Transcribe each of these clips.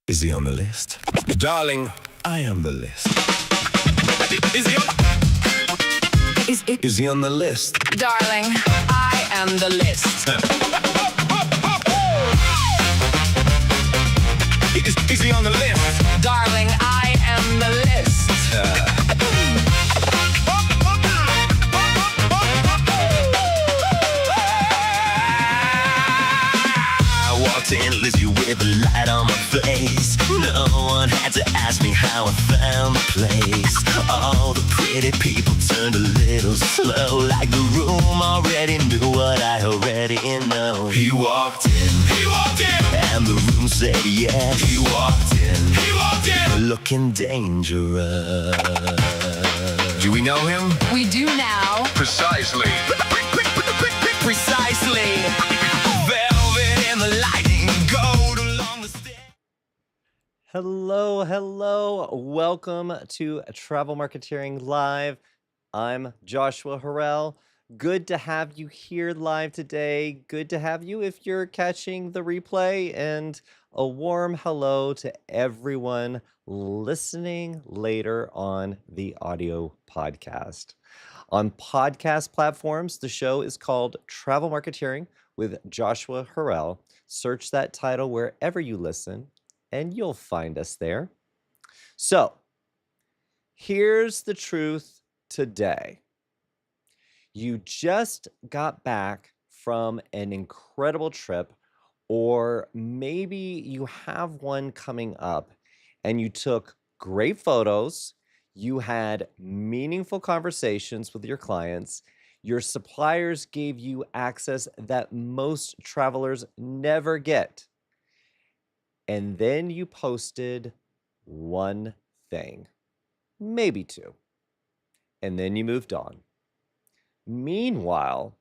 Is he on the list? Darling, I am the list. Is he on? Is he on the list? Darling, I am the list. Is he on the list? Darling, I am the list. I walked in, Lizzie, with a light on my face. No one had to ask me how I found the place. All the pretty people turned a little slow, like the room already knew what I already know. He walked in, and the room said yes. he walked in. Looking dangerous. Do we know him? We do now. Precisely. Precisely. Velvet in the lightning, gold along the stairs. Hello. Welcome to Travel Marketeering Live. I'm Joshua Harrell. Good to have you here live today. Good to have you if you're catching the replay, and a warm hello to everyone listening later on the audio podcast. On podcast platforms, the show is called Travel Marketeering with Joshua Harrell. Search that title wherever you listen, and you'll find us there. So, here's the truth today. You just got back from an incredible trip, or maybe you have one coming up, and you took great photos, you had meaningful conversations with your clients, your suppliers gave you access that most travelers never get, and then you posted one thing, maybe two, and then you moved on. Meanwhile,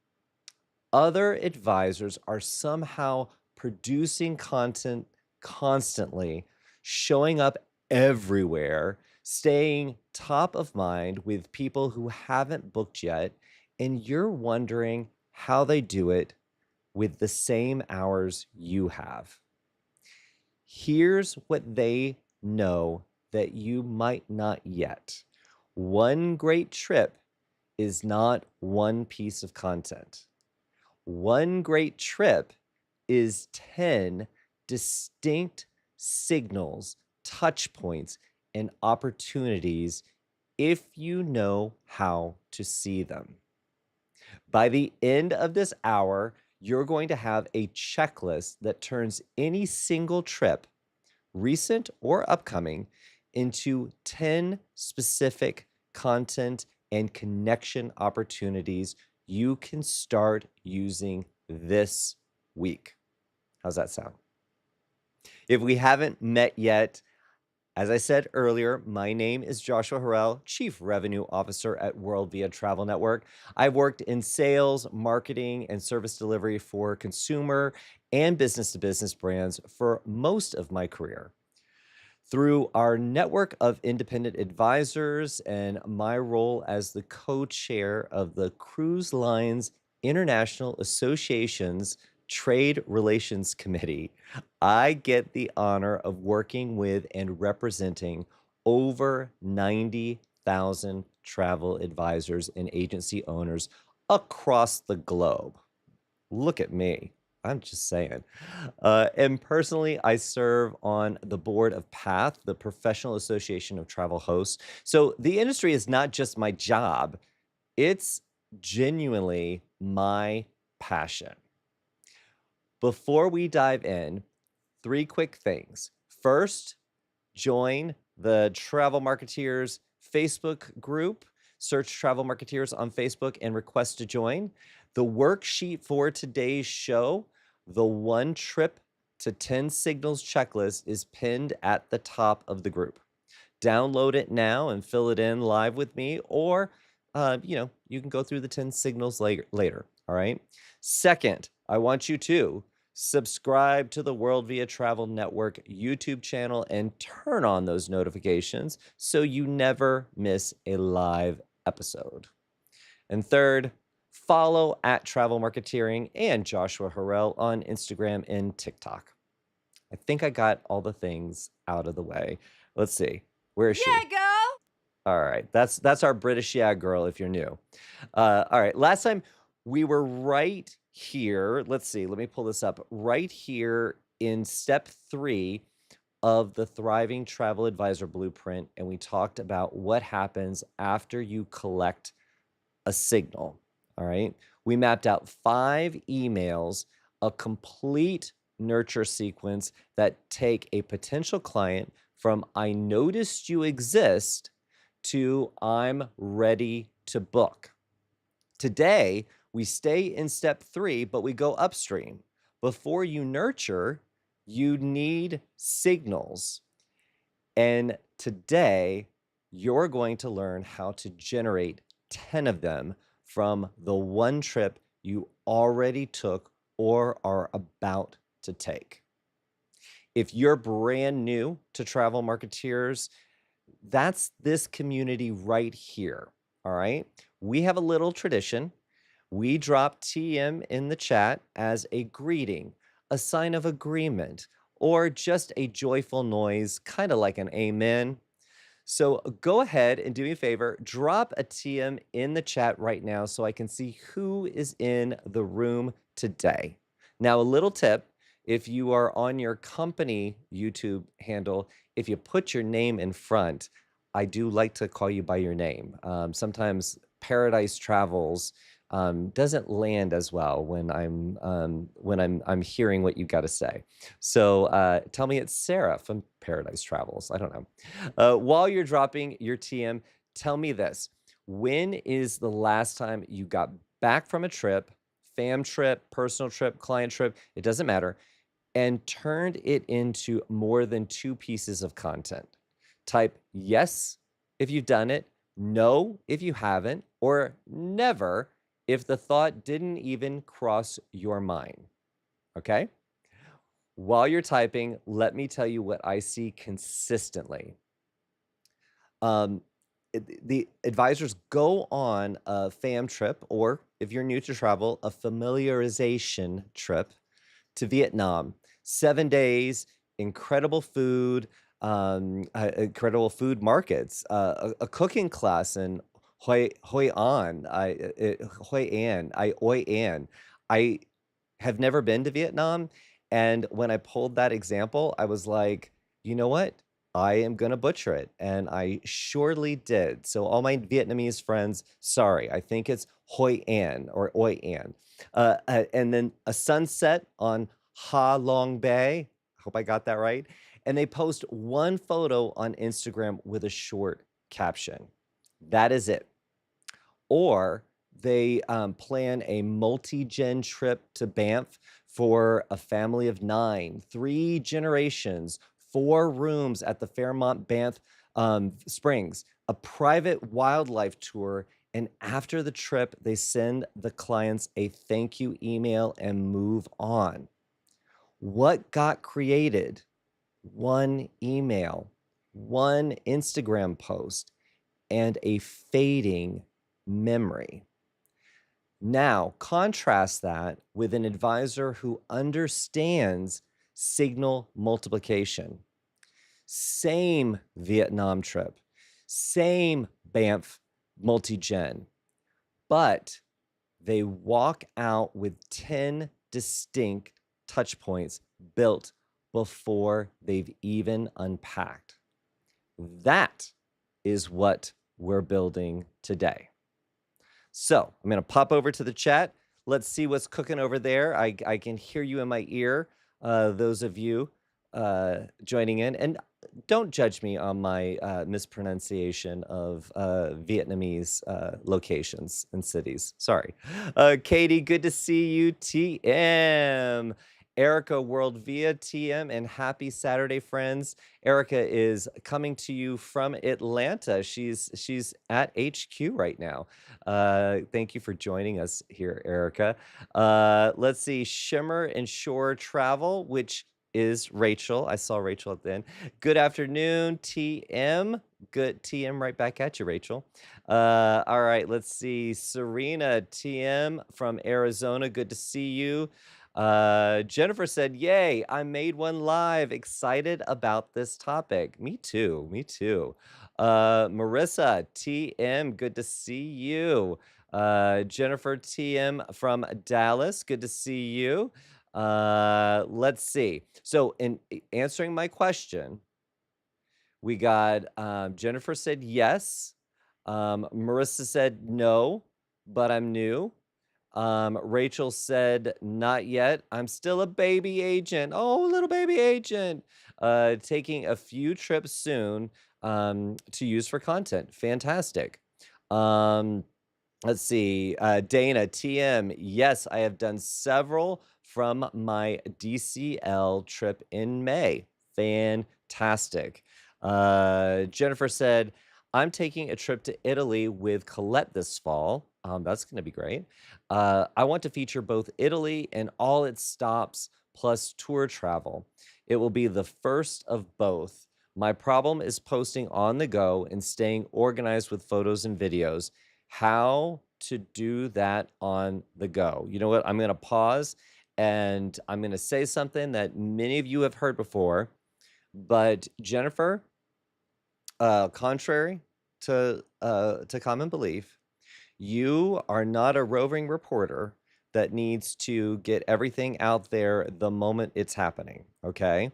other advisors are somehow producing content constantly, showing up everywhere, staying top of mind with people who haven't booked yet, and you're wondering how they do it with the same hours you have. Here's what they know that you might not yet. One great trip is not one piece of content. One great trip is 10 distinct signals, touch points, and opportunities if you know how to see them. By the end of this hour, you're going to have a checklist that turns any single trip, recent or upcoming, into 10 specific content and connection opportunities you can start using this week. How's that sound? If we haven't met yet, as I said earlier, my name is Joshua Harrell, Chief Revenue Officer at World Via Travel Network. I've worked in sales, marketing, and service delivery for consumer and business-to-business brands for most of my career. Through our network of independent advisors and my role as the co-chair of the Cruise Lines International Association's Trade Relations Committee, I get the honor of working with and representing over 90,000 travel advisors and agency owners across the globe. Look at me. I'm just saying. And personally, I serve on the board of PATH, the Professional Association of Travel Hosts. So the industry is not just my job, it's genuinely my passion. Before we dive in, 3 quick things. First, join the Travel Marketeers Facebook group. Search Travel Marketeers on Facebook and request to join. The worksheet for today's show, the One Trip to 10 Signals checklist, is pinned at the top of the group. Download it now and fill it in live with me, or you can go through the 10 signals later. All right. Second, I want you to subscribe to the World Via Travel Network YouTube channel and turn on those notifications so you never miss a live episode. And third, follow at Travel Marketeering and Joshua Harrell on Instagram and TikTok. I think I got all the things out of the way. Let's see. Where is she? Girl. All right. That's our British yeah girl if you're new. All right. Last time we were right here. Let's see. Let me pull this up. Right here in step 3 of the Thriving Travel Advisor Blueprint, and we talked about what happens after you collect a signal. All right. We mapped out 5 emails, a complete nurture sequence that take a potential client from I noticed you exist to I'm ready to book. Today, we stay in step 3, but we go upstream. Before you nurture, you need signals. And today, you're going to learn how to generate 10 of them from the one trip you already took or are about to take. If you're brand new to Travel Marketeers, that's this community right here. All right. We have a little tradition. We drop TM in the chat as a greeting, a sign of agreement, or just a joyful noise, kind of like an amen. So go ahead and do me a favor, drop a TM in the chat right now so I can see who is in the room today. Now, a little tip, if you are on your company YouTube handle, if you put your name in front, I do like to call you by your name. Sometimes Paradise Travels doesn't land as well when I'm hearing what you got to say. So tell me it's Sarah from Paradise Travels. I don't know. While you're dropping your TM, tell me this. When is the last time you got back from a trip, fam trip, personal trip, client trip, it doesn't matter, and turned it into more than 2 pieces of content? Type yes if you've done it, no if you haven't, or never if the thought didn't even cross your mind. Okay? While you're typing, let me tell you what I see consistently. The advisors go on a fam trip, or if you're new to travel, a familiarization trip to Vietnam. 7 days, incredible food, incredible food markets, a cooking class in Hoi An, Hoi An. I have never been to Vietnam, and when I pulled that example, I was like, you know what? I am gonna butcher it, and I surely did. So all my Vietnamese friends, sorry, I think it's Hoi An or Oi An. And then a sunset on Ha Long Bay. Hope I got that right. And they post one photo on Instagram with a short caption. That is it. Or they plan a multi-gen trip to Banff for a family of 9, 3 generations, 4 rooms at the Fairmont Banff Springs, a private wildlife tour, and after the trip, they send the clients a thank you email and move on. What got created? One email, one Instagram post, and a fading memory. Now, contrast that with an advisor who understands signal multiplication. Same Vietnam trip, same Banff multi-gen, but they walk out with 10 distinct touch points built before they've even unpacked. That is what we're building today. So I'm going to pop over to the chat. Let's see what's cooking over there. I can hear you in my ear, those of you joining in. And don't judge me on my mispronunciation of Vietnamese locations and cities. Sorry. Katie, good to see you. TM. Erica World Via TM, and happy Saturday, friends. Erica is coming to you from Atlanta. She's at HQ right now. Thank you for joining us here, Erica. Let's see, Shimmer and Shore Travel, which is Rachel. I saw Rachel at the end. Good afternoon, TM. Good TM right back at you, Rachel. All right, let's see. Serena TM from Arizona. Good to see you. Jennifer said, "Yay, I made one live. Excited about this topic." Me too. Me too. Marissa TM, good to see you. Jennifer TM from Dallas, good to see you. Let's see. So, in answering my question, we got Jennifer said yes. Marissa said no, but I'm new. Rachel said, not yet. I'm still a baby agent. Oh, little baby agent. Taking a few trips soon to use for content. Fantastic. Um, let's see. Dana, TM. Yes, I have done several from my DCL trip in May. Fantastic. Jennifer said, I'm taking a trip to Italy with Colette this fall. That's going to be great. I want to feature both Italy and all its stops plus tour travel. It will be the first of both. My problem is posting on the go and staying organized with photos and videos. How to do that on the go? You know what? I'm going to pause and I'm going to say something that many of you have heard before. But Jennifer, contrary to common belief, you are not a roving reporter that needs to get everything out there the moment it's happening, okay?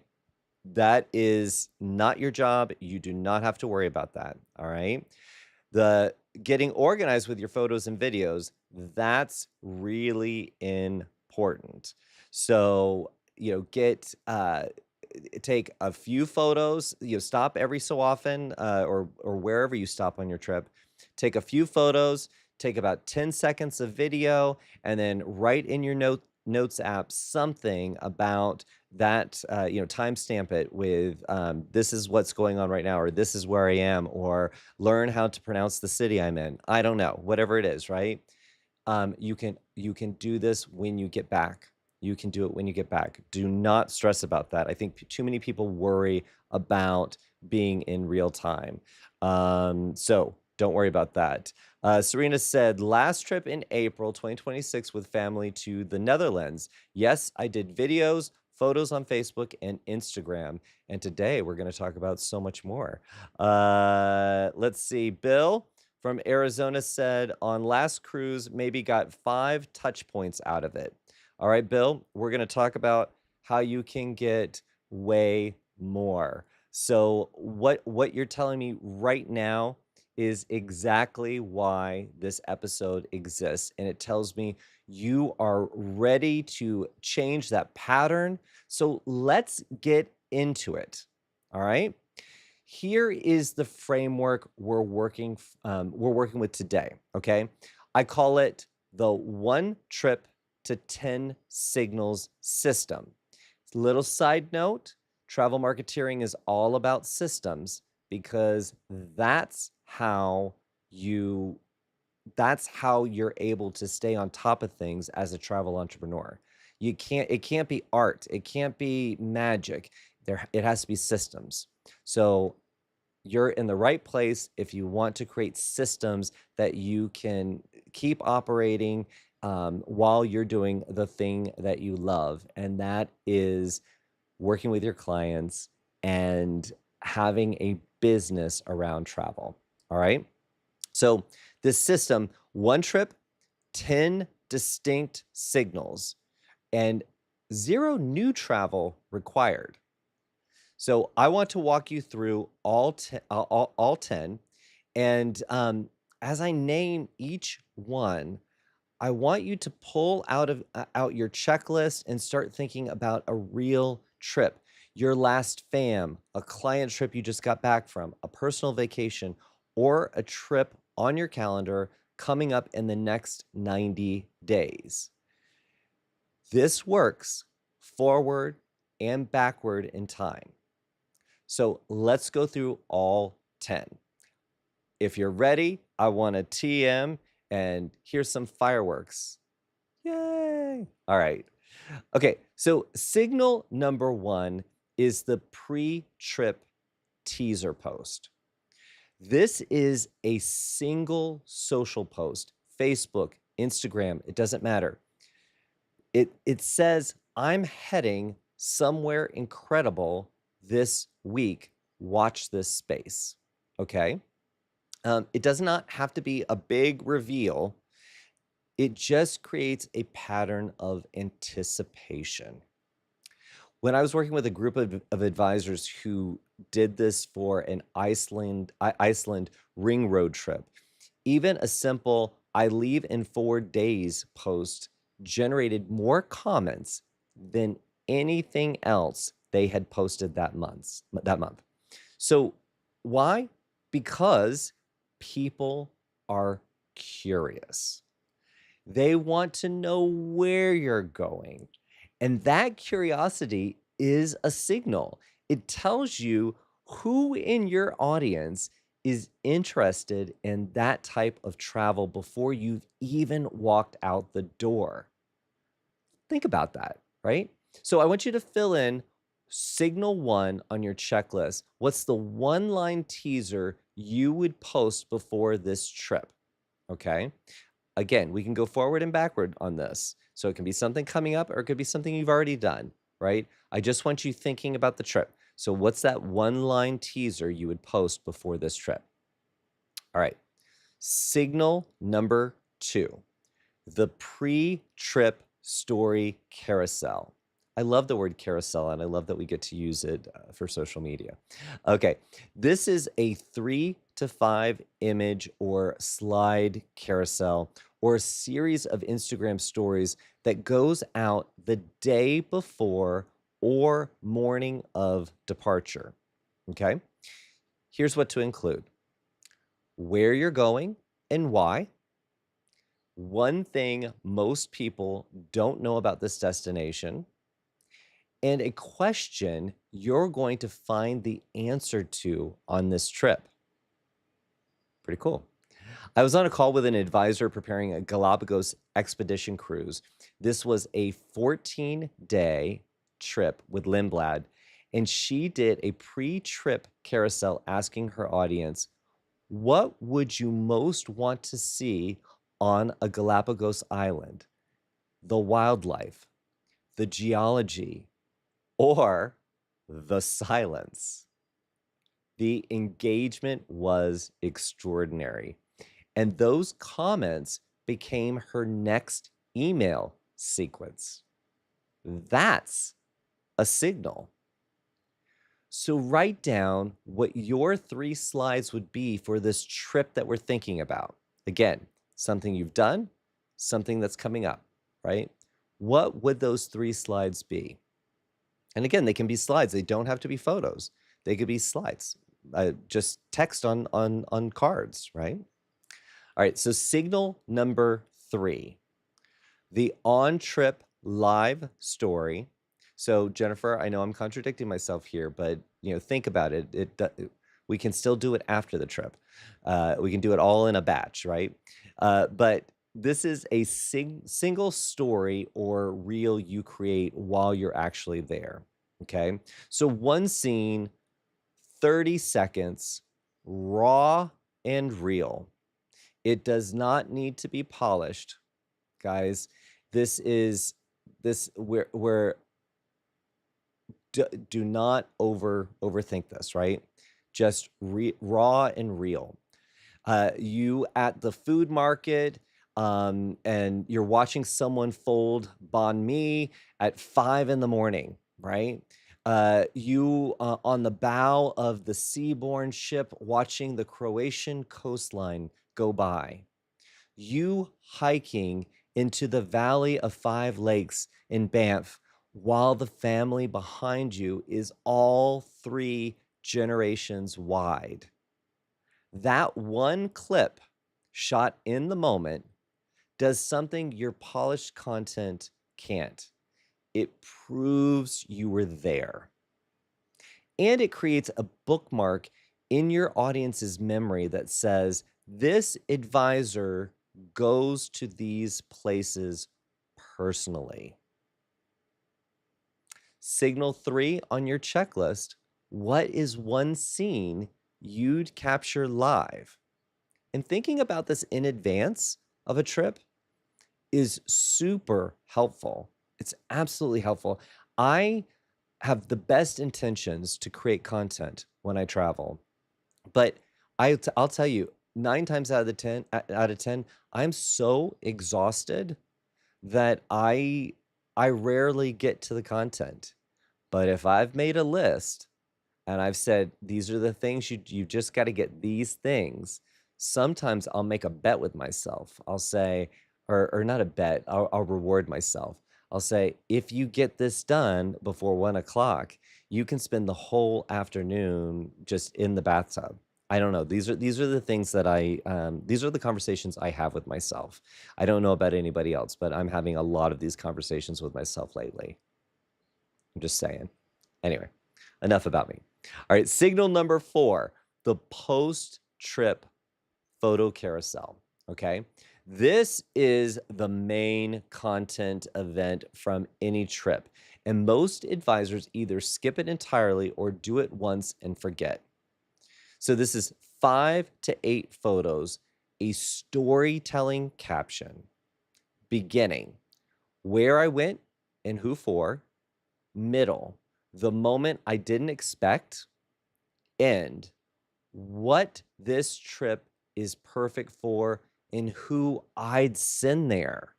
That is not your job. You do not have to worry about that, all right? The getting organized with your photos and videos, that's really important. So, take a few photos, stop every so often, or wherever you stop on your trip. Take a few photos, take about 10 seconds of video, and then write in your notes app something about that, timestamp it with this is what's going on right now, or this is where I am, or learn how to pronounce the city I'm in. I don't know, whatever it is, right? You can do this when you get back. You can do it when you get back. Do not stress about that. I think too many people worry about being in real time. So don't worry about that. Serena said, last trip in April 2026 with family to the Netherlands. Yes, I did videos, photos on Facebook and Instagram. And today we're going to talk about so much more. Let's see. Bill from Arizona said, on last cruise, maybe got 5 touch points out of it. All right, Bill, we're going to talk about how you can get way more. So what you're telling me right now is exactly why this episode exists. And it tells me you are ready to change that pattern. So let's get into it. All right. Here is the framework we're working with today. Okay. I call it the one trip to 10 signals system. Little side note, travel marketeering is all about systems because that's how you're able to stay on top of things as a travel entrepreneur. It can't be art, it can't be magic. It has to be systems. So you're in the right place if you want to create systems that you can keep operating while you're doing the thing that you love. And that is working with your clients and having a business around travel. All right. So this system, one trip, 10 distinct signals, and 0 new travel required. So I want to walk you through all 10. And as I name each one, I want you to pull out your checklist and start thinking about a real trip, your last fam, a client trip you just got back from, a personal vacation, or a trip on your calendar coming up in the next 90 days. This works forward and backward in time. So let's go through all 10. If you're ready, I want a TM and here's some fireworks. Yay! All right. Okay, so signal number 1 is the pre-trip teaser post. This is a single social post, Facebook, Instagram, it doesn't matter. It says, I'm heading somewhere incredible this week. Watch this space. Okay. It does not have to be a big reveal. It just creates a pattern of anticipation. When I was working with a group of advisors who did this for an Iceland ring road trip, even a simple "I leave in 4 days" post generated more comments than anything else they had posted that month. So why? Because people are curious. They want to know where you're going. And that curiosity is a signal. It tells you who in your audience is interested in that type of travel before you've even walked out the door. Think about that, right? So I want you to fill in signal 1 on your checklist. What's the one-line teaser you would post before this trip? Okay. Again, we can go forward and backward on this. So it can be something coming up or it could be something you've already done, right? I just want you thinking about the trip. So what's that one-line teaser you would post before this trip? All right. Signal number 2, the pre-trip story carousel. I love the word carousel, and I love that we get to use it for social media. Okay, this is a 3 to 5 image or slide carousel or a series of Instagram stories that goes out the day before or morning of departure. Okay, here's what to include: where you're going and why. One thing most people don't know about this destination, and a question you're going to find the answer to on this trip. Pretty cool. I was on a call with an advisor preparing a Galapagos expedition cruise. This was a 14-day trip with Lindblad, and she did a pre-trip carousel asking her audience, what would you most want to see on a Galapagos island? The wildlife, the geology, or the silence? The engagement was extraordinary. And those comments became her next email sequence. That's a signal. So write down what your 3 slides would be for this trip that we're thinking about. Again, something you've done, something that's coming up, right? What would those 3 slides be? And again, they can be slides. They don't have to be photos. They could be slides, just text on cards, right? All right, so signal number 3, the on-trip live story. So Jennifer, I know I'm contradicting myself here, but think about it. We can still do it after the trip. We can do it all in a batch, right? But this is a single story or reel you create while you're actually there, okay? So one scene, 30 seconds, raw and real. It does not need to be polished, guys. We're do not overthink this, right? Just raw and real. You at the food market, and you're watching someone fold banh mi at 5 in the morning, right? You on the bow of the seaborne ship watching the Croatian coastline go by. You hiking into the Valley of 5 Lakes in Banff while the family behind you is all 3 generations wide. That one clip shot in the moment does something your polished content can't. It proves you were there. And it creates a bookmark in your audience's memory that says, this advisor goes to these places personally. Signal 3 on your checklist, what is one scene you'd capture live? And thinking about this in advance of a trip is super helpful. It's absolutely helpful. I have the best intentions to create content when I travel, but I'll tell you, 9 times out of the 10 out of 10, I'm so exhausted that I rarely get to the content. But if I've made a list and I've said, these are the things you just got to get these things. Sometimes I'll make a bet with myself. I'll say, or not a bet, I'll reward myself. I'll say, if you get this done before 1 o'clock, you can spend the whole afternoon just in the bathtub. I don't know. These are the things that these are the conversations I have with myself. I don't know about anybody else, but I'm having a lot of these conversations with myself lately. I'm just saying. Anyway, enough about me. All right, signal number 4, the post-trip photo carousel, okay? This is the main content event from any trip, and most advisors either skip it entirely or do it once and forget. So this is 5 to 8 photos, a storytelling caption, beginning, where I went and who for, middle, the moment I didn't expect, end, what this trip is perfect for and who I'd send there.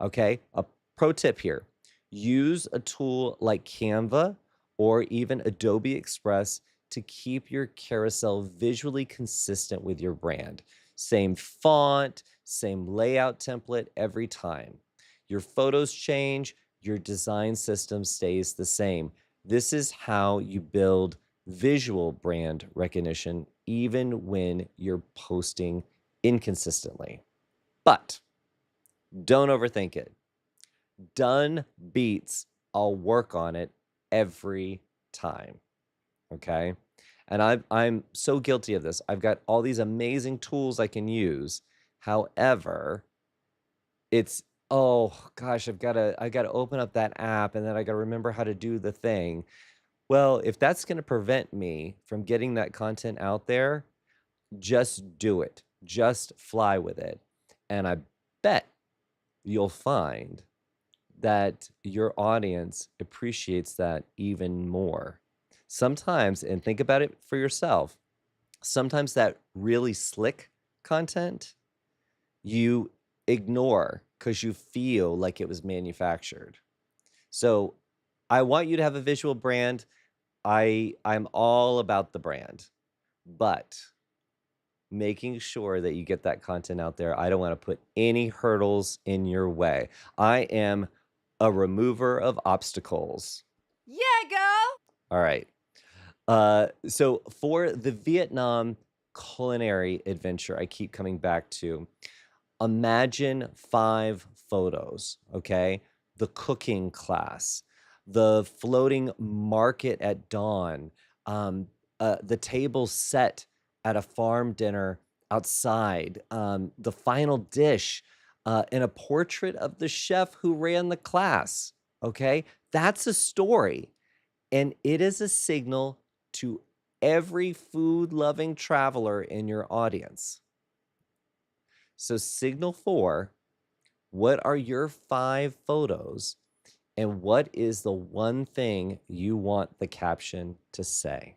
Okay, a pro tip here, use a tool like Canva or even Adobe Express to keep your carousel visually consistent with your brand. Same font, same layout template every time. Your photos change, your design system stays the same. This is how you build visual brand recognition, even when you're posting inconsistently. But don't overthink it. Done beats I'll work on it every time. Okay. And I'm so guilty of this. I've got all these amazing tools I can use. However, it's, oh gosh, I gotta open up that app and then I gotta remember how to do the thing. Well, if that's gonna prevent me from getting that content out there, just do it. Just fly with it. And I bet you'll find that your audience appreciates that even more. Sometimes, and think about it for yourself, sometimes that really slick content you ignore because you feel like it was manufactured. So I want you to have a visual brand. I'm all about the brand, but making sure that you get that content out there. I don't want to put any hurdles in your way. I am a remover of obstacles. Yeah, girl. All right. So for the Vietnam culinary adventure, I keep coming back to, imagine 5 photos, okay? The cooking class, the floating market at dawn, the table set at a farm dinner outside, the final dish, and a portrait of the chef who ran the class, okay? That's a story, and it is a signal to every food-loving traveler in your audience. So signal 4, what are your 5 photos, and what is the one thing you want the caption to say?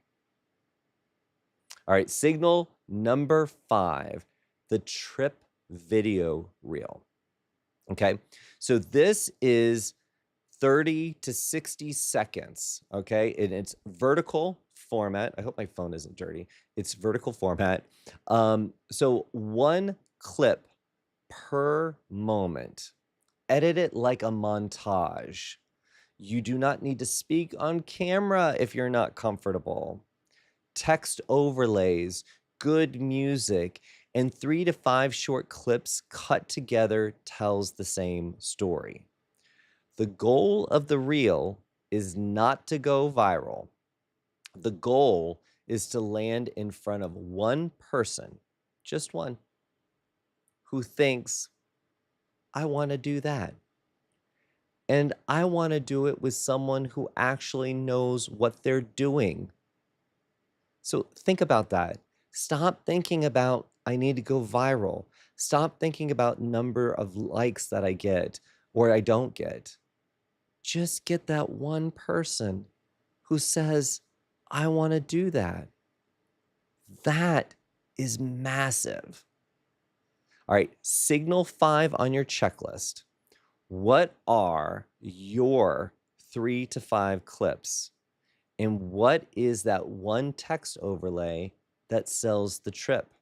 All right, signal number 5, the trip video reel. Okay, so this is 30 to 60 seconds, okay? And it's vertical format. I hope my phone isn't dirty. It's vertical format. So one clip per moment. Edit it like a montage. You do not need to speak on camera if you're not comfortable. Text overlays, good music, and 3 to 5 short clips cut together tells the same story. The goal of the reel is not to go viral. The goal is to land in front of one person, just one, who thinks, I want to do that. And I want to do it with someone who actually knows what they're doing. So think about that. Stop thinking about, I need to go viral. Stop thinking about number of likes that I get or I don't get. Just get that one person who says, I want to do that. That is massive. All right, signal 5 on your checklist. What are your 3 to 5 clips? And what is that one text overlay that sells the trip?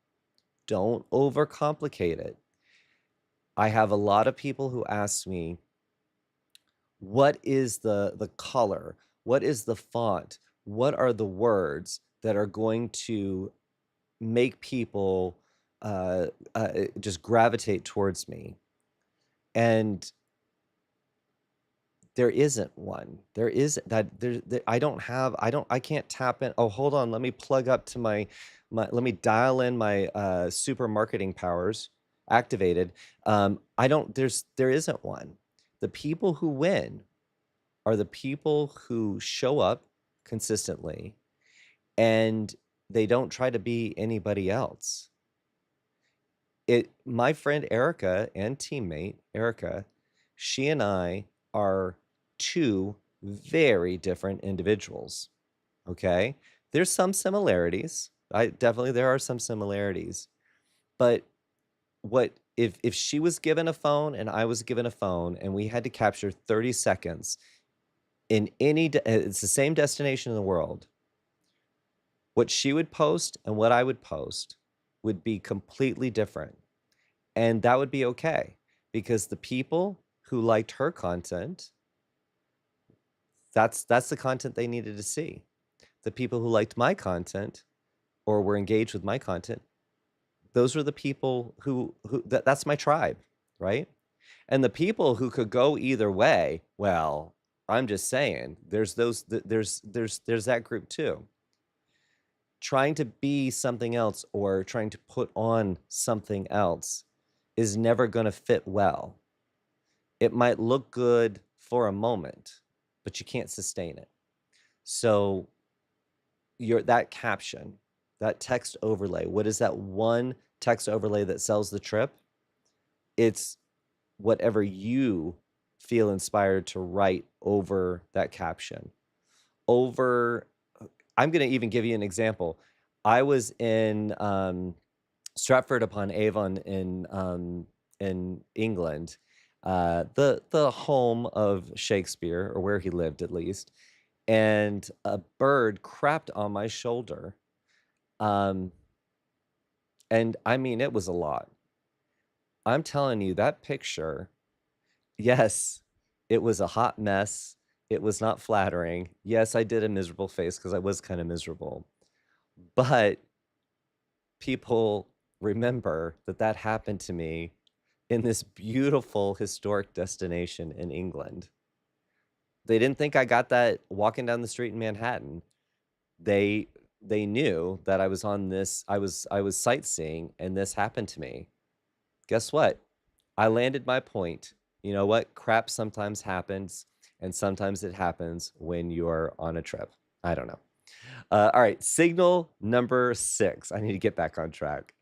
Don't overcomplicate it. I have a lot of people who ask me, what is the color? What is the font? What are the words that are going to make people just gravitate towards me? And there isn't one. There is that I can't tap in. Oh, hold on. Let me plug up to let me dial in my super marketing powers activated. There isn't one. The people who win are the people who show up consistently and they don't try to be anybody else. My friend Erica and teammate Erica, she and I are 2 very different individuals. Okay? There's some similarities. There are some similarities. But if she was given a phone and I was given a phone and we had to capture 30 seconds in it's the same destination in the world, what she would post and what I would post would be completely different. And that would be okay because the people who liked her content, that's the content they needed to see. The people who liked my content or were engaged with my content, those were the people that's my tribe, right? And the people who could go either way, well, I'm just saying, there's that group too. Trying to be something else or trying to put on something else is never going to fit well. It might look good for a moment, but you can't sustain it. So that caption, that text overlay, what is that one text overlay that sells the trip? It's whatever you feel inspired to write over that caption. I'm going to even give you an example. I was in Stratford upon Avon in England, the home of Shakespeare, or where he lived at least, and a bird crapped on my shoulder. And I mean, it was a lot. I'm telling you, that picture, yes, it was a hot mess. It was not flattering. Yes, I did a miserable face because I was kind of miserable. But people remember that happened to me in this beautiful historic destination in England. They didn't think I got that walking down the street in Manhattan. They knew that I was on this, I was sightseeing and this happened to me. Guess what? I landed my point. You know what? Crap sometimes happens, and sometimes it happens when you're on a trip. I don't know. All right, signal number 6. I need to get back on track.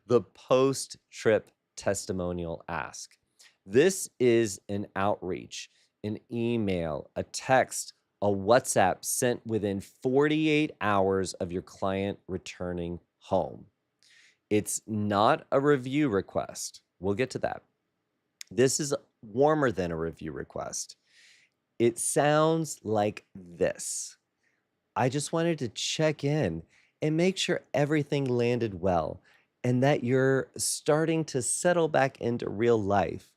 The post-trip testimonial ask. This is an outreach, an email, a text, a WhatsApp sent within 48 hours of your client returning home. It's not a review request. We'll get to that. This is warmer than a review request. It sounds like this. I just wanted to check in and make sure everything landed well and that you're starting to settle back into real life.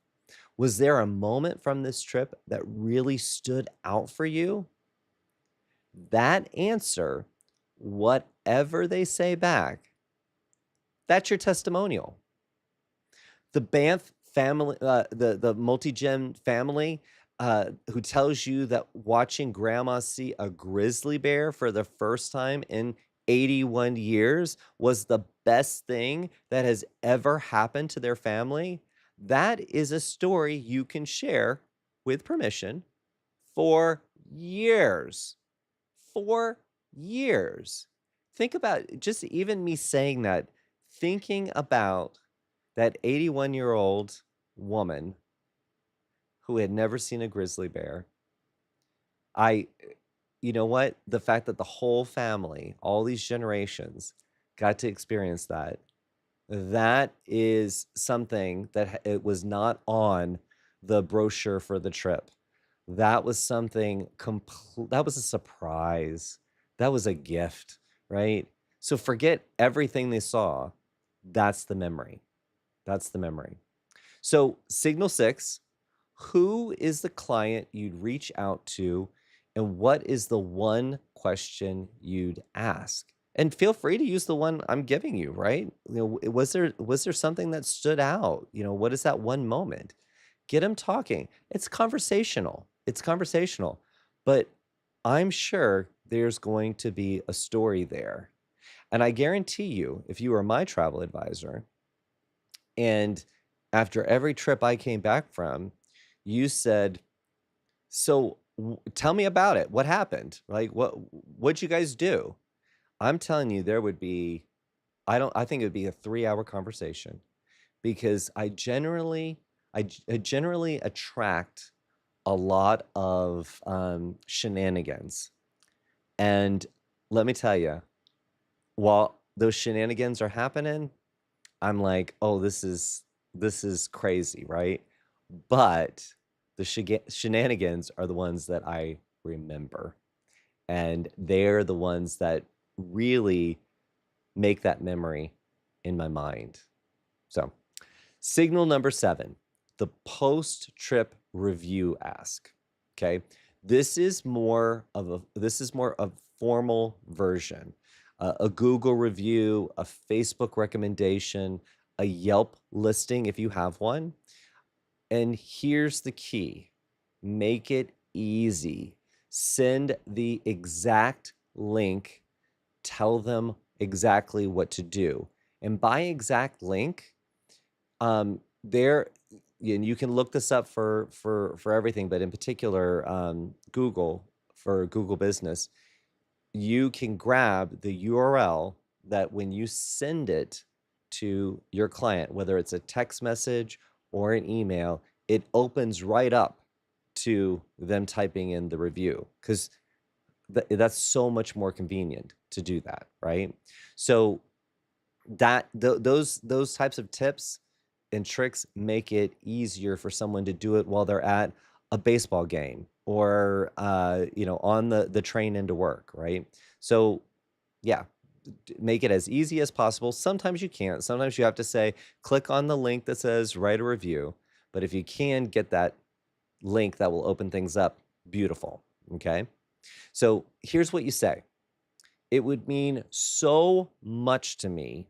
Was there a moment from this trip that really stood out for you? That answer, whatever they say back, that's your testimonial. The Banff family, the multi-gen family, who tells you that watching grandma see a grizzly bear for the first time in 81 years was the best thing that has ever happened to their family, that is a story you can share with permission for years. For years. Think about just even me saying that, thinking about that 81-year-old woman who had never seen a grizzly bear I, you know what? The fact that the whole family, all these generations, got to experience that, that is something that it was not on the brochure for the trip. That was something that was a surprise. That was a gift, right? So forget everything they saw. That's the memory. That's the memory. So, signal 6, who is the client you'd reach out to, and what is the one question you'd ask? And feel free to use the one I'm giving you, right? Was there something that stood out? What is that one moment? Get them talking. It's conversational. It's conversational. But I'm sure there's going to be a story there. And I guarantee you, if you were my travel advisor, and after every trip I came back from, you said, "So tell me about it. What happened? Like, what'd you guys do?" I'm telling you, there would be, I think it would be a 3-hour conversation, because I generally attract a lot of shenanigans. And let me tell you, while those shenanigans are happening, I'm like, "Oh, this is crazy," right? But the shenanigans are the ones that I remember, and they're the ones that really make that memory in my mind. So, signal number 7, the post-trip review ask. Okay? This is more of formal version. A Google review, a Facebook recommendation, a Yelp listing if you have one. And here's the key: make it easy. Send the exact link, tell them exactly what to do. And by exact link, there, and you can look this up for everything, but in particular, Google, for Google Business, you can grab the URL that when you send it to your client, whether it's a text message or an email, it opens right up to them typing in the review, because that's so much more convenient to do that, right? So those types of tips and tricks make it easier for someone to do it while they're at a baseball game, or on the train into work, right? So yeah, make it as easy as possible. Sometimes you can't. Sometimes you have to say, click on the link that says write a review. But if you can get that link that will open things up, beautiful. Okay. So here's what you say: it would mean so much to me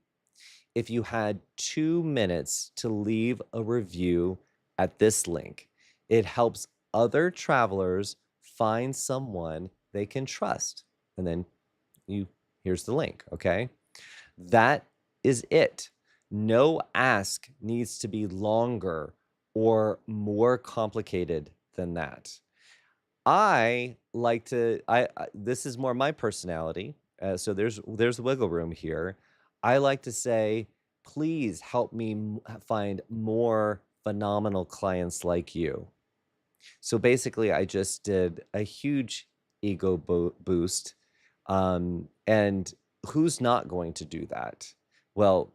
if you had 2 minutes to leave a review at this link. It helps other travelers find someone they can trust. And then here's the link, okay? That is it. No ask needs to be longer or more complicated than that. I like to, this is more my personality. So there's wiggle room here. I like to say, please help me find more phenomenal clients like you. So basically, I just did a huge ego boost. And who's not going to do that? Well,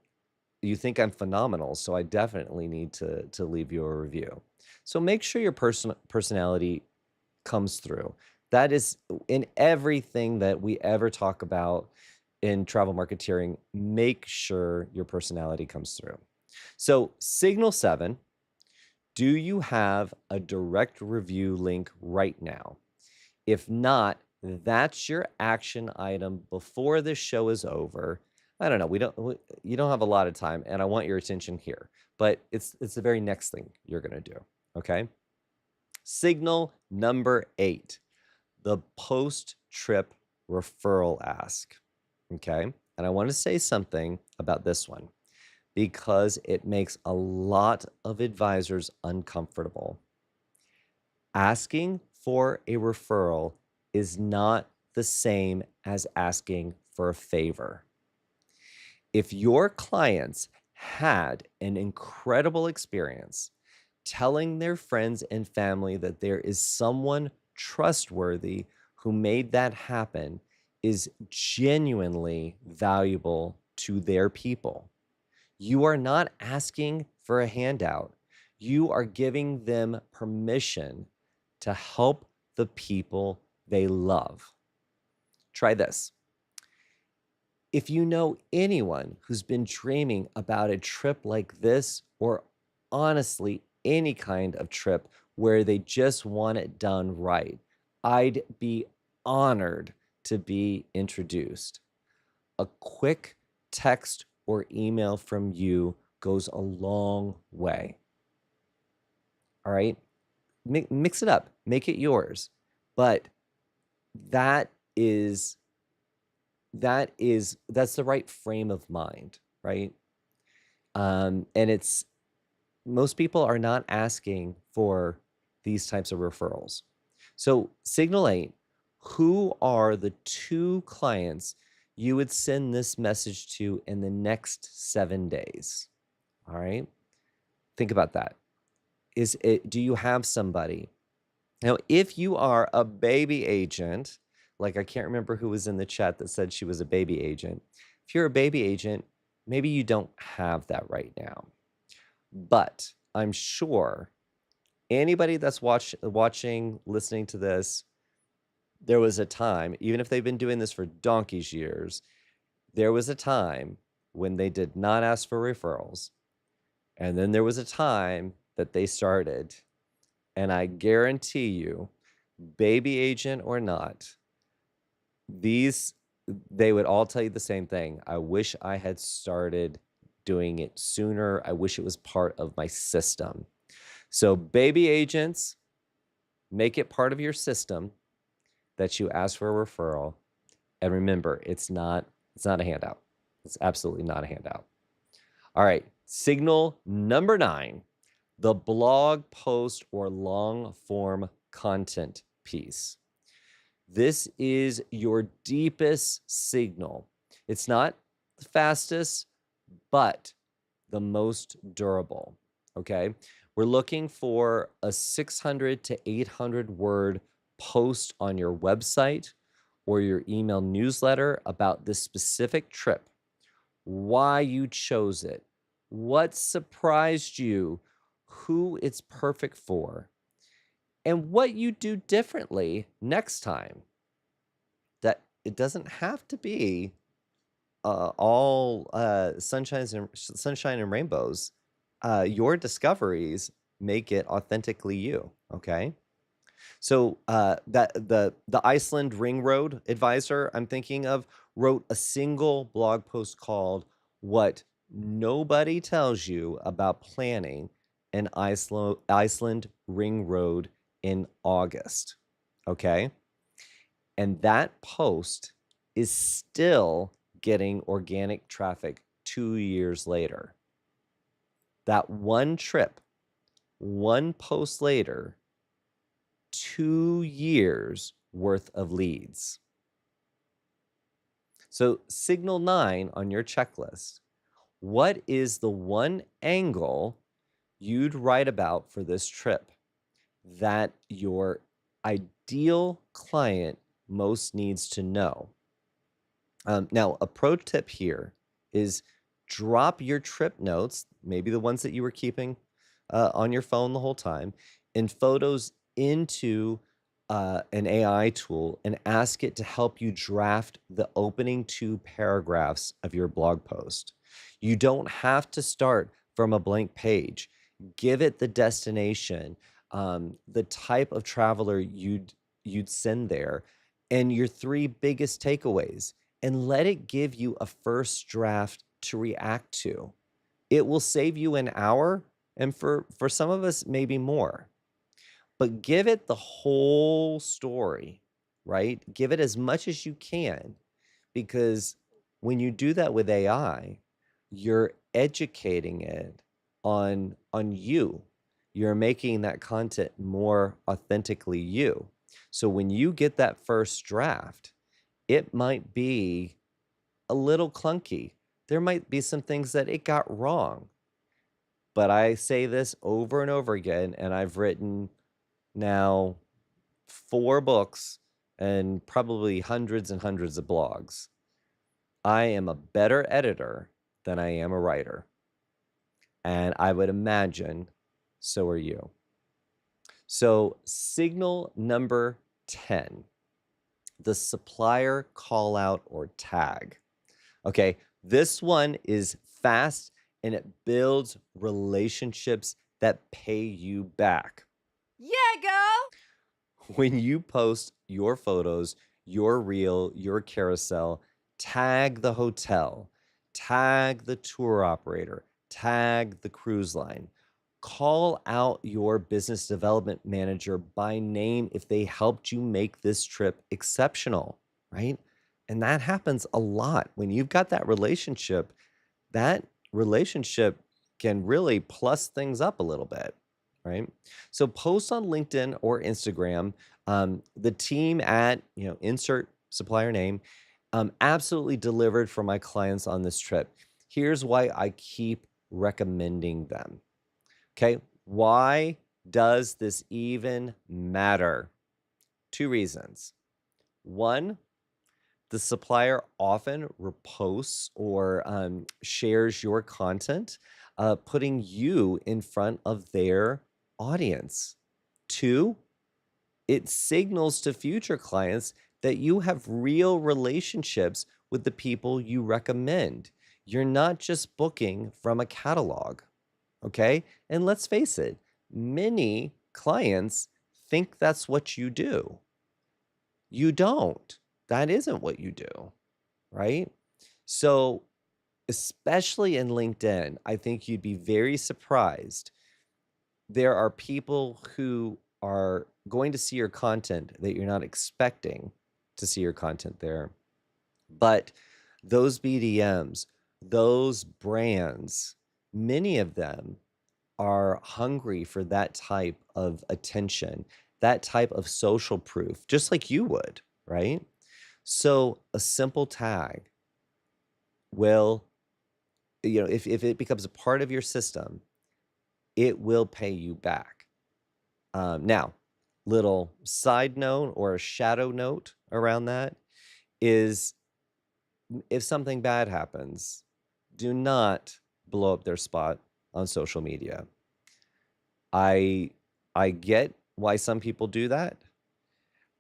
you think I'm phenomenal, so I definitely need to leave you a review. So make sure your personality comes through. That is in everything that we ever talk about in travel marketeering. Make sure your personality comes through. So, signal 7, do you have a direct review link right now? If not, that's your action item before this show is over. I don't know. You don't have a lot of time, and I want your attention here, but it's the very next thing you're going to do. Okay. Signal number 8, the post-trip referral ask. Okay. And I want to say something about this one, because it makes a lot of advisors uncomfortable. Asking for a referral is not the same as asking for a favor. If your clients had an incredible experience telling their friends and family that there is someone trustworthy, who made that happen, is genuinely valuable to their people. You are not asking for a handout. You are giving them permission to help the people they love. Try this. If you know anyone who's been dreaming about a trip like this, or honestly, any kind of trip where they just want it done right, I'd be honored to be introduced. A quick text or email from you goes a long way. All right? Mix it up, make it yours. But that is that's the right frame of mind, right? And it's most people are not asking for these types of referrals. So Signal 8, who are the 2 clients you would send this message to in the next 7 days? All right. Think about that. Do you have somebody? Now, if you are a baby agent, like I can't remember who was in the chat that said she was a baby agent. If you're a baby agent, maybe you don't have that right now. But I'm sure anybody that's watching, listening to this, there was a time, even if they've been doing this for donkey's years, there was a time when they did not ask for referrals. And then there was a time that they started. And I guarantee you, baby agent or not, they would all tell you the same thing. I wish I had started doing it sooner. I wish it was part of my system. So baby agents, make it part of your system that you ask for a referral. And remember, it's not a handout. It's absolutely not a handout. All right, signal number 9, the blog post or long form content piece. This is your deepest signal. It's not the fastest, but the most durable, okay? We're looking for a 600 to 800 word post on your website or your email newsletter about this specific trip, why you chose it, what surprised you, who it's perfect for, and what you do differently next time. That it doesn't have to be all sunshine and rainbows. Your discoveries make it authentically you. Okay. So that the Iceland Ring Road advisor I'm thinking of wrote a single blog post called "What Nobody Tells You About Planning an Iceland Ring Road in August." Okay. And that post is still getting organic traffic 2 years later. That one trip, one post later, 2 years worth of leads. So signal 9 on your checklist. What is the one angle you'd write about for this trip that your ideal client most needs to know? Now, a pro tip here is drop your trip notes, maybe the ones that you were keeping on your phone the whole time, and photos into an AI tool and ask it to help you draft the opening 2 paragraphs of your blog post. You don't have to start from a blank page. Give it the destination, the type of traveler you'd send there, and your 3 biggest takeaways, and let it give you a first draft to react to. It will save you an hour, and for some of us, maybe more. But give it the whole story, right? Give it as much as you can, because when you do that with AI, you're educating it on you. You're making that content more authentically you. So when you get that first draft, it might be a little clunky. There might be some things that it got wrong. But I say this over and over again, and I've written now 4 books and probably hundreds and hundreds of blogs. I am a better editor than I am a writer. And I would imagine so are you. So, signal number 10, the supplier call out or tag. Okay, this one is fast and it builds relationships that pay you back. Yeah, girl. When you post your photos, your reel, your carousel, tag the hotel, tag the tour operator, tag the cruise line. Call out your business development manager by name if they helped you make this trip exceptional, right? And that happens a lot. When you've got that relationship can really plus things up a little bit, right? So post on LinkedIn or Instagram. The team at, insert supplier name, absolutely delivered for my clients on this trip. Here's why I keep recommending them. Okay, why does this even matter? 2 reasons. 1, the supplier often reposts or shares your content, putting you in front of their audience. 2, it signals to future clients that you have real relationships with the people you recommend. You're not just booking from a catalog, okay? And let's face it, many clients think that's what you do. You don't. That isn't what you do, right? So, especially in LinkedIn, I think you'd be very surprised. There are people who are going to see your content that you're not expecting to see your content there. But those BDMs, those brands, many of them are hungry for that type of attention, that type of social proof, just like you would, right? So a simple tag will, if it becomes a part of your system, it will pay you back. Now, little side note or a shadow note around that is if something bad happens, do not blow up their spot on social media. I get why some people do that.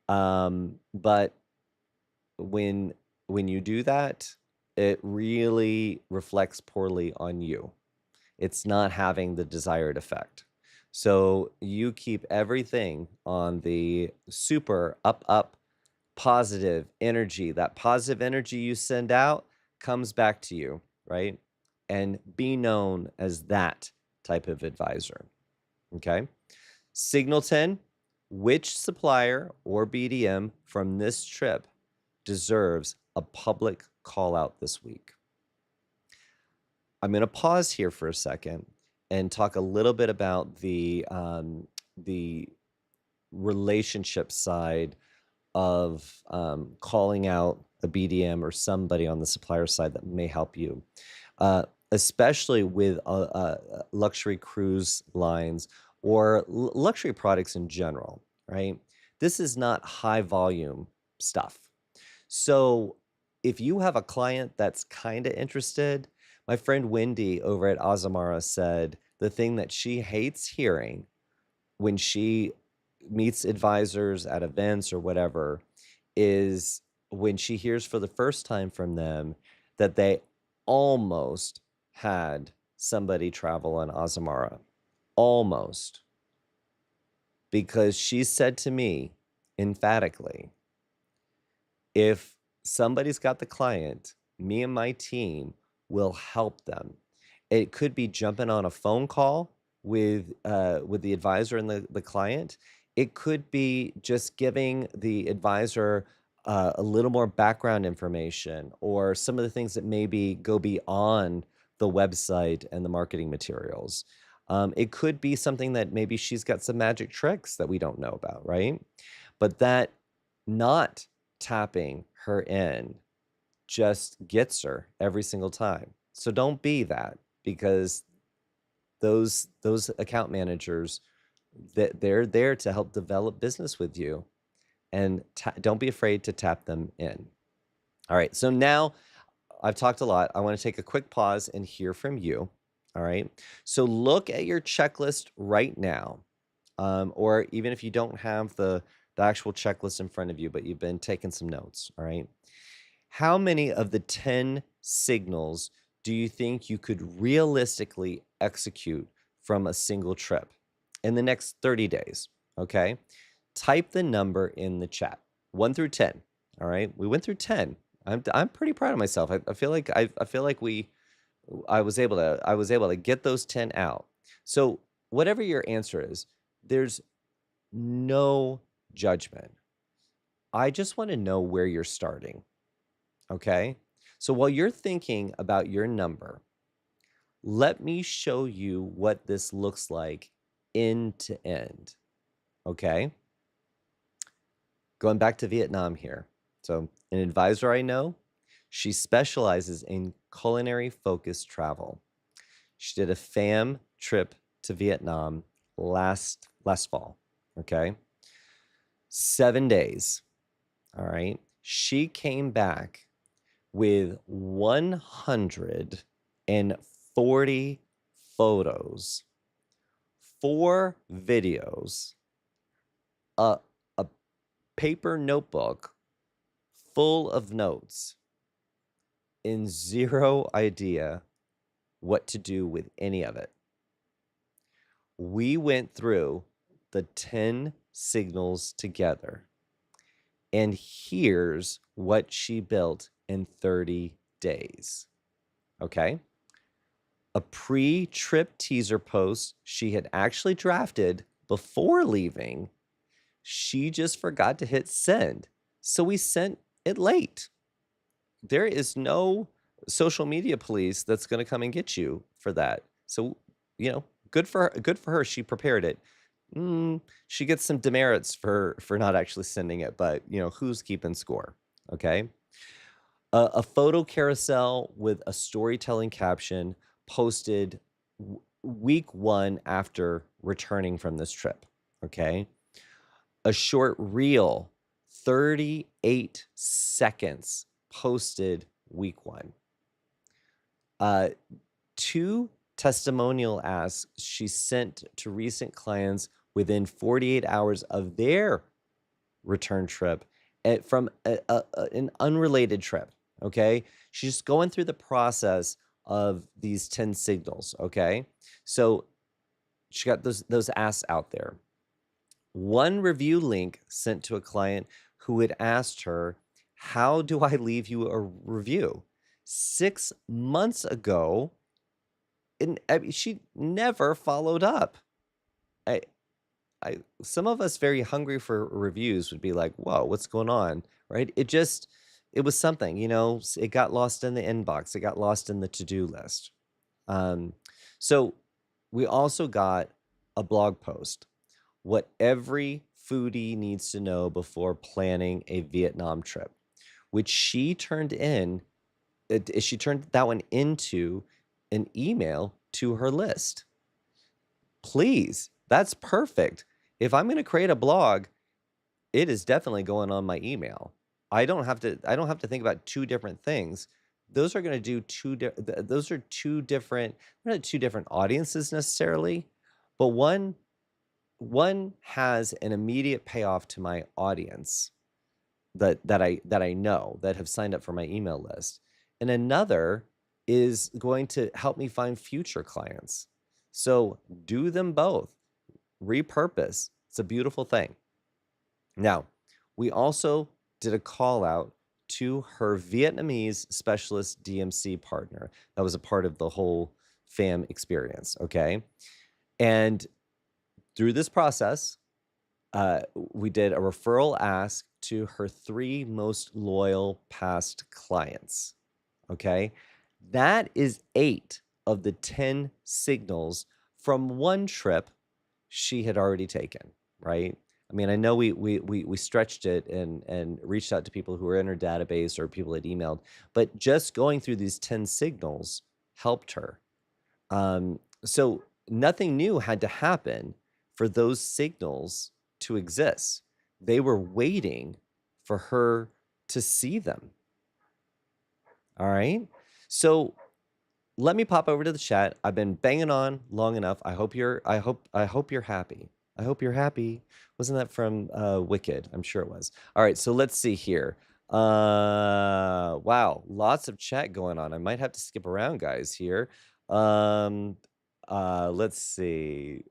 But when you do that, it really reflects poorly on you. It's not having the desired effect. So you keep everything on the super up positive energy. That positive energy you send out comes back to you, right? And be known as that type of advisor. Okay. Signal 10, which supplier or BDM from this trip deserves a public call out this week? I'm going to pause here for a second and talk a little bit about the relationship side of calling out a BDM or somebody on the supplier side that may help you, especially with luxury cruise lines or luxury products in general, right? This is not high volume stuff. So if you have a client that's kind of interested, my friend Wendy over at Azamara said the thing that she hates hearing when she meets advisors at events or whatever is when she hears for the first time from them that they almost had somebody travel on Azamara. Almost. Because she said to me emphatically, if somebody's got the client, me and my team will help them. It could be jumping on a phone call with the advisor and the client. It could be just giving the advisor a little more background information or some of the things that maybe go beyond the website and the marketing materials. It could be something that maybe she's got some magic tricks that we don't know about, right? But that not tapping her in just gets her every single time. So don't be that, because those account managers, that they're there to help develop business with you. and don't be afraid to tap them in. All right, so now I've talked a lot. I want to take a quick pause and hear from you. All right, so look at your checklist right now, or even if you don't have the actual checklist in front of you, but you've been taking some notes. All right, how many of the 10 signals do you think you could realistically execute from a single trip in the next 30 days? Okay, type the number in the chat, 1 through 10. All right, we went through 10. I'm pretty proud of myself. I feel like I was able to get those 10 out. So whatever your answer is, there's no judgment. I just want to know where you're starting. Okay? So while you're thinking about your number, let me show you what this looks like end to end. Okay? Going back to Vietnam here. So an advisor I know, she specializes in culinary-focused travel. She did a fam trip to Vietnam last fall, okay? 7 days, all right? She came back with 140 photos, 4 videos, a paper notebook full of notes, and zero idea what to do with any of it. We went through the 10 signals together, and here's what she built in 30 days. Okay? A pre-trip teaser post she had actually drafted before leaving. She just forgot to hit send, so we sent it late. There is no social media police that's going to come and get you for that. So, good for her. She prepared it. She gets some demerits for not actually sending it, but who's keeping score? Okay. A photo carousel with a storytelling caption posted week 1 after returning from this trip. Okay. A short reel, 38 seconds, posted week 1. 2 testimonial asks she sent to recent clients within 48 hours of their return trip from an unrelated trip. Okay, she's just going through the process of these 10 signals. Okay, so she got those asks out there. 1 review link sent to a client who had asked her, "How do I leave you a review?" 6 months ago, and she never followed up. Some of us very hungry for reviews would be like, "Whoa, what's going on?" Right? It was something, it got lost in the inbox. It got lost in the to-do list. So we also got a blog post, what every foodie needs to know before planning a Vietnam trip, which she turned that one into an email to her list. Please, that's perfect. If I'm going to create a blog, it is definitely going on my email. I don't have to think about 2 different things. Those are going to do those are 2 different, not 2 different audiences necessarily, but one has an immediate payoff to my audience that I know that have signed up for my email list, and another is going to help me find future clients. So do them both. Repurpose. It's a beautiful thing. Now, we also did a call out to her Vietnamese specialist DMC partner. That was a part of the whole fam experience. Okay. And through this process, we did a referral ask to her 3 most loyal past clients. Okay. That is 8 of the 10 signals from 1 trip she had already taken, right? I mean, I know we stretched it and reached out to people who were in her database or people had emailed, but just going through these 10 signals helped her. So nothing new had to happen for those signals to exist. they were waiting for her to see them. All right. So let me pop over to the chat. I've been banging on long enough. I hope you're happy. I hope you're happy. Wasn't that from Wicked? I'm sure it was. All right, so let's see here. Wow, lots of chat going on. I might have to skip around, guys, here. Let's see.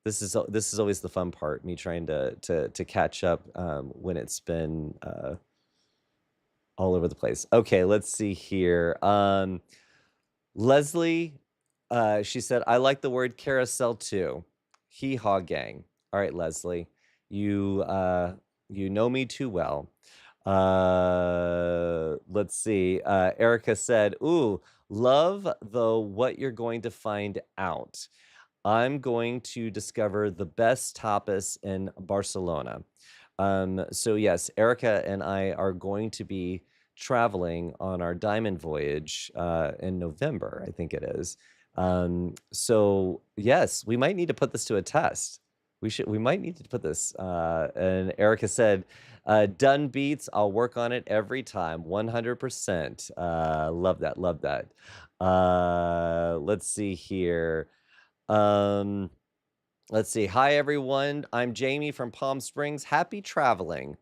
This is always the fun part, me trying to catch up when it's been all over the place. Okay, let's see here. Leslie, she said, I like the word carousel too. Hee haw gang. All right, Leslie, you know me too well. Let's see. Erica said, ooh, love the what you're going to find out. I'm going to discover the best tapas in Barcelona. So yes, Erica and I are going to be traveling on our diamond voyage in November, I think it is. So yes, we might need to put this to a test. We might need to put this. And Erica said, done beats. I'll work on it every time. 100%. Love that. Love that. Let's see here. Let's see. Hi, everyone. I'm Jamie from Palm Springs. Happy traveling.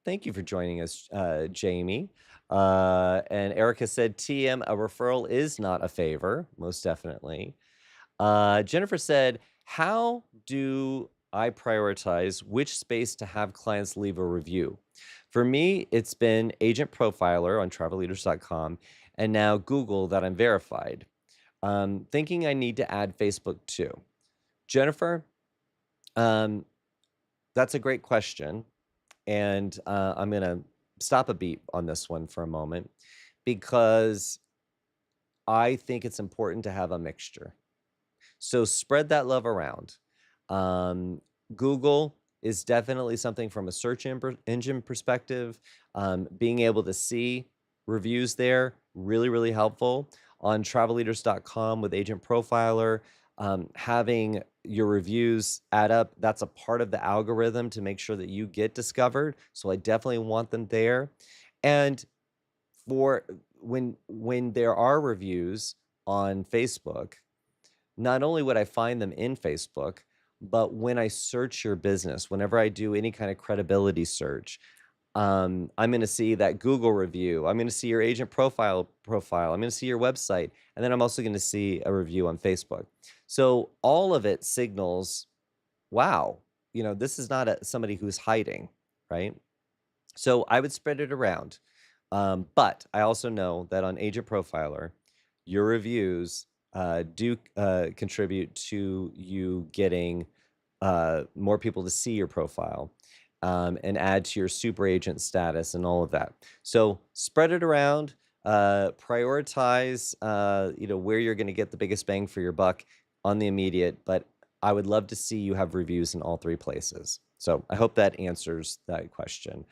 Thank you for joining us, Jamie. And Erica said, TM, a referral is not a favor. Most definitely. Jennifer said, how do I prioritize which space to have clients leave a review? For me, it's been Agent Profiler on travelleaders.com and now Google that I'm verified. Thinking I need to add Facebook too. Jennifer, that's a great question. And I'm going to stop a beat on this one for a moment because I think it's important to have a mixture. So spread that love around. Google is definitely something from a search engine perspective. Being able to see reviews there, really, really helpful. On travelleaders.com with Agent Profiler, having your reviews add up, that's a part of the algorithm to make sure that you get discovered. So I definitely want them there. And for when there are reviews on Facebook, not only would I find them in Facebook, but when I search your business, whenever I do any kind of credibility search, I'm going to see that Google review. I'm going to see your agent profile. I'm going to see your website. And then I'm also going to see a review on Facebook. So all of it signals, wow, this is not somebody who's hiding, right? So I would spread it around. But I also know that on Agent Profiler, your reviews do contribute to you getting more people to see your profile and add to your super agent status and all of that. So spread it around, prioritize, where you're going to get the biggest bang for your buck on the immediate. But I would love to see you have reviews in all three places. So I hope that answers that question.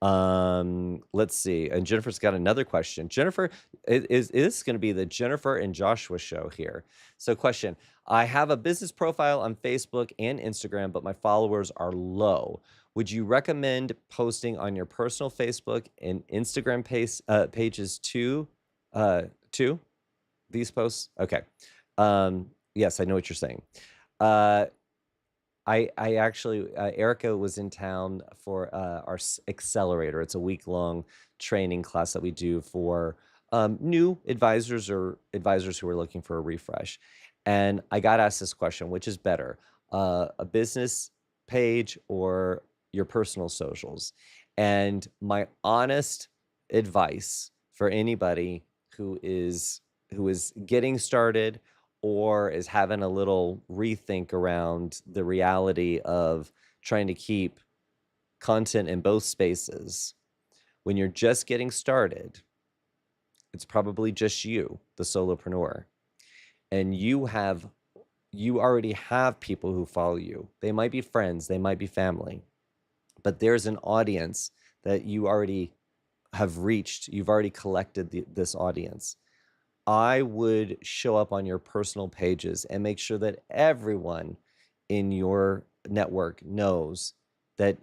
Let's see. And Jennifer's got another question. Jennifer, is this going to be the Jennifer and Joshua show here? So question, I have a business profile on Facebook and Instagram, but my followers are low. Would you recommend posting on your personal Facebook and Instagram pages too? These posts? Okay. Yes, I know what you're saying. I actually, Erica was in town for our accelerator. It's a week-long training class that we do for new advisors or advisors who are looking for a refresh. And I got asked this question, which is better, a business page or your personal socials? And my honest advice for anybody who is getting started or is having a little rethink around the reality of trying to keep content in both spaces. When you're just getting started, it's probably just you, the solopreneur, and you already have people who follow you. They might be friends, they might be family, but there's an audience that you already have reached. You've already collected this audience. I would show up on your personal pages and make sure that everyone in your network knows that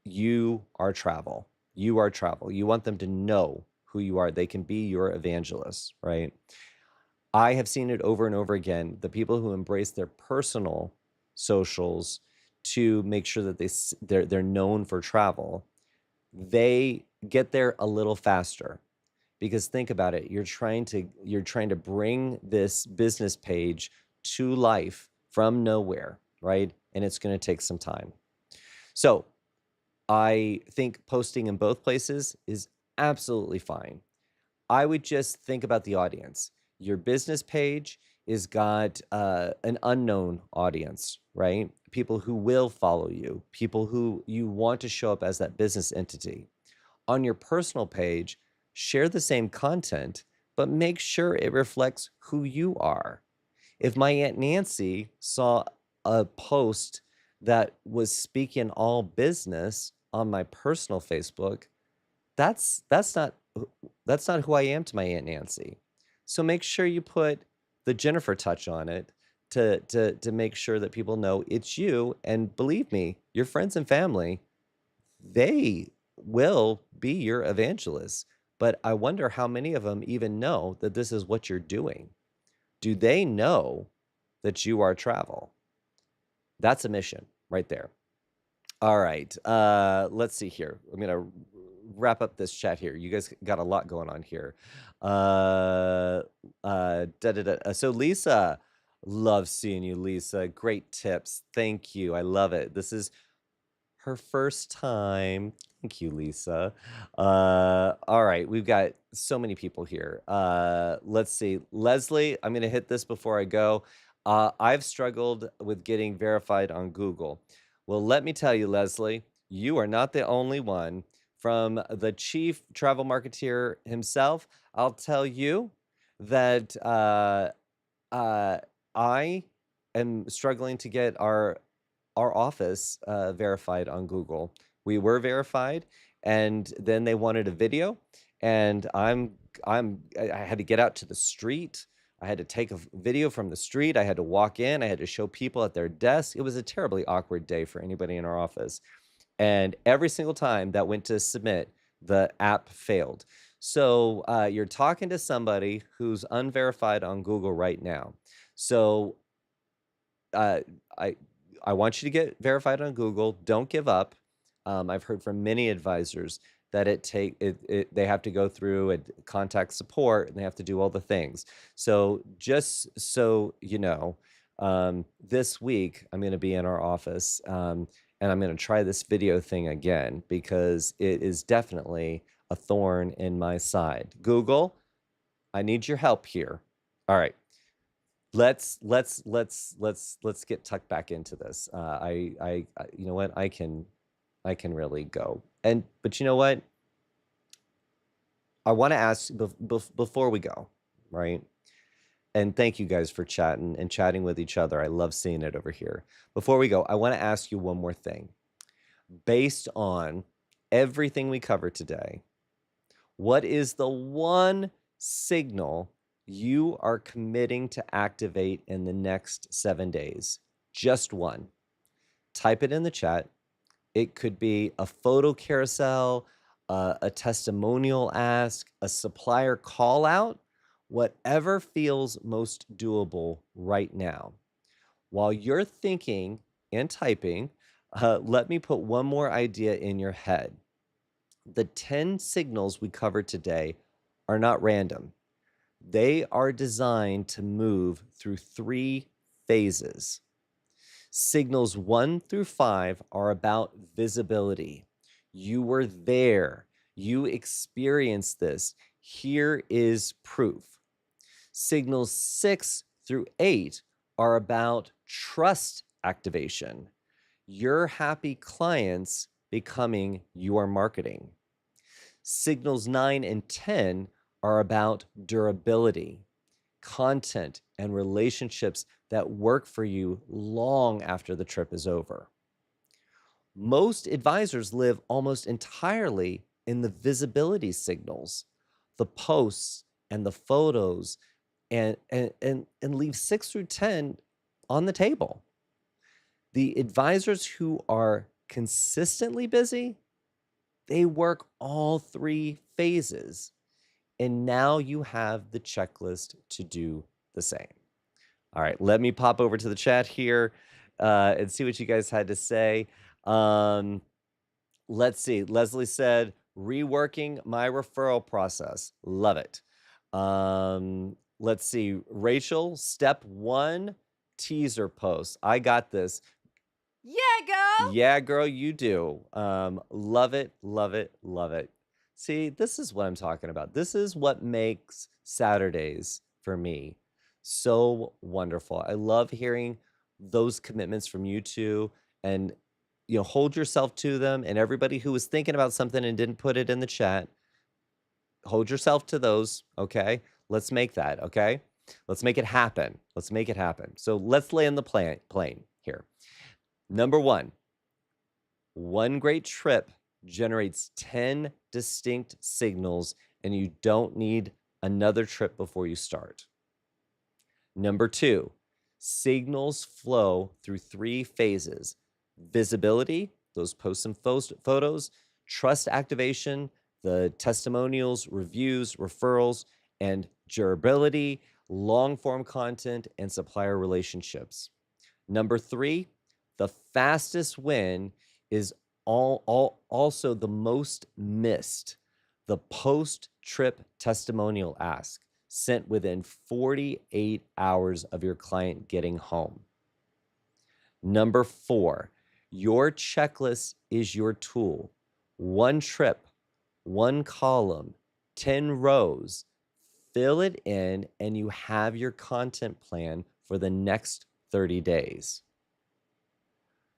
you are travel. You are travel. You want them to know who you are. They can be your evangelists, right? I have seen it over and over again. The people who embrace their personal socials to make sure that they're known for travel, they get there a little faster. Because think about it, you're trying to bring this business page to life from nowhere, right? And it's going to take some time. So I think posting in both places is absolutely fine. I would just think about the audience. Your business page is got an unknown audience, right? People who will follow you, people who you want to show up as that business entity. On your personal page, share the same content, but make sure it reflects who you are. If my Aunt Nancy saw a post that was speaking all business on my personal Facebook, that's not who I am to my Aunt Nancy. So make sure you put the Jennifer touch on it to make sure that people know it's you. And believe me, your friends and family, they will be your evangelists. But I wonder how many of them even know that this is what you're doing. Do they know that you are travel? That's a mission right there. All right. Let's see here. I'm going to wrap up this chat here. You guys got a lot going on here. So Lisa, love seeing you, Lisa. Great tips. Thank you. I love it. This is her first time. Thank you, Lisa. All right, we've got so many people here. Let's see. Leslie, I'm going to hit this before I go. I've struggled with getting verified on Google. Well, let me tell you, Leslie, you are not the only one. From the chief travel marketeer himself, I'll tell you that I am struggling to get our office verified on Google. We were verified, and then they wanted a video, and I had to get out to the street. I had to take a video from the street. I had to walk in. I had to show people at their desk. It was a terribly awkward day for anybody in our office. And every single time that went to submit, the app failed. So you're talking to somebody who's unverified on Google right now. So I want you to get verified on Google. Don't give up. I've heard from many advisors that they have to go through and contact support, and they have to do all the things. So just so you know, this week I'm going to be in our office, and I'm going to try this video thing again because it is definitely a thorn in my side. Google, I need your help here. All right. Let's get tucked back into this. You know what? I can really go. But you know what? I want to ask before we go, right? And thank you guys for chatting with each other. I love seeing it over here. Before we go, I want to ask you one more thing. Based on everything we covered today, what is the one signal you are committing to activate in the next 7 days? Just one. Type it in the chat. It could be a photo carousel, a testimonial ask, a supplier call out, whatever feels most doable right now. While you're thinking and typing, let me put one more idea in your head. The 10 signals we covered today are not random. They are designed to move through 3 phases. Signals 1 through 5 are about visibility. You were there. You experienced this. Here is proof. Signals 6 through 8 are about trust activation. Your happy clients becoming your marketing. Signals 9 and 10 are about durability, content, and relationships that work for you long after the trip is over. Most advisors live almost entirely in the visibility signals, the posts and the photos, and leave 6 through 10 on the table. The advisors who are consistently busy, they work all 3 phases. And now you have the checklist to do the same. All right, let me pop over to the chat here and see what you guys had to say. Let's see. Leslie said, reworking my referral process. Love it. Let's see. Rachel, step 1, teaser post. I got this. Yeah, girl. Yeah, girl, you do. Love it, love it, love it. See, this is what I'm talking about. This is what makes Saturdays for me so wonderful. I love hearing those commitments from you two, and hold yourself to them. And everybody who was thinking about something and didn't put it in the chat, hold yourself to those. Okay, let's make that. Okay, let's make it happen. Let's make it happen. So let's lay in the plane here. Number one great trip generates 10 distinct signals, and you don't need another trip before you start. Number 2, signals flow through 3 phases: visibility, those posts and photos; trust activation, the testimonials, reviews, referrals; and durability, long form content, and supplier relationships. Number 3, the fastest win is also the most missed: the post-trip testimonial ask, sent within 48 hours of your client getting home. Number 4, your checklist is your tool. 1 trip, 1 column, 10 rows. Fill it in, and you have your content plan for the next 30 days.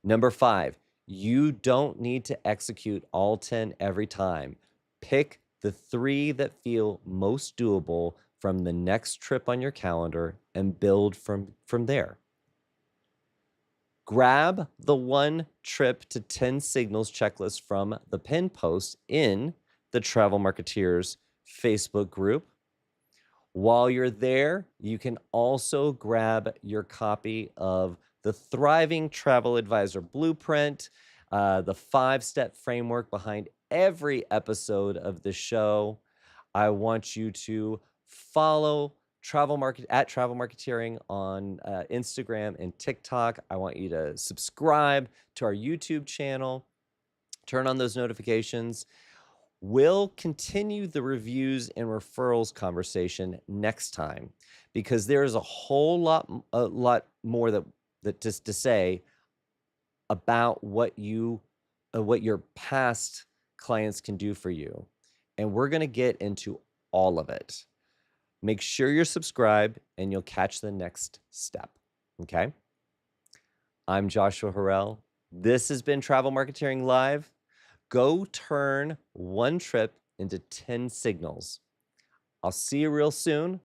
Number 5, you don't need to execute all 10 every time. Pick the 3 that feel most doable from the next trip on your calendar and build from there. Grab the 1 trip to 10 signals checklist from the pin post in the Travel Marketeers Facebook group. While you're there, you can also grab your copy of the Thriving Travel Advisor Blueprint, the 5-step framework behind every episode of the show. I want you to follow Travel Marketeering on Instagram and TikTok. I want you to subscribe to our YouTube channel. Turn on those notifications. We'll continue the reviews and referrals conversation next time, because there is a whole lot more that just to say about what your past clients can do for you, and we're going to get into all of it. Make sure you're subscribed, and you'll catch the next step. Okay? I'm Joshua Harrell. This has been Travel Marketeering Live. Go turn 1 trip into 10 signals. I'll see you real soon.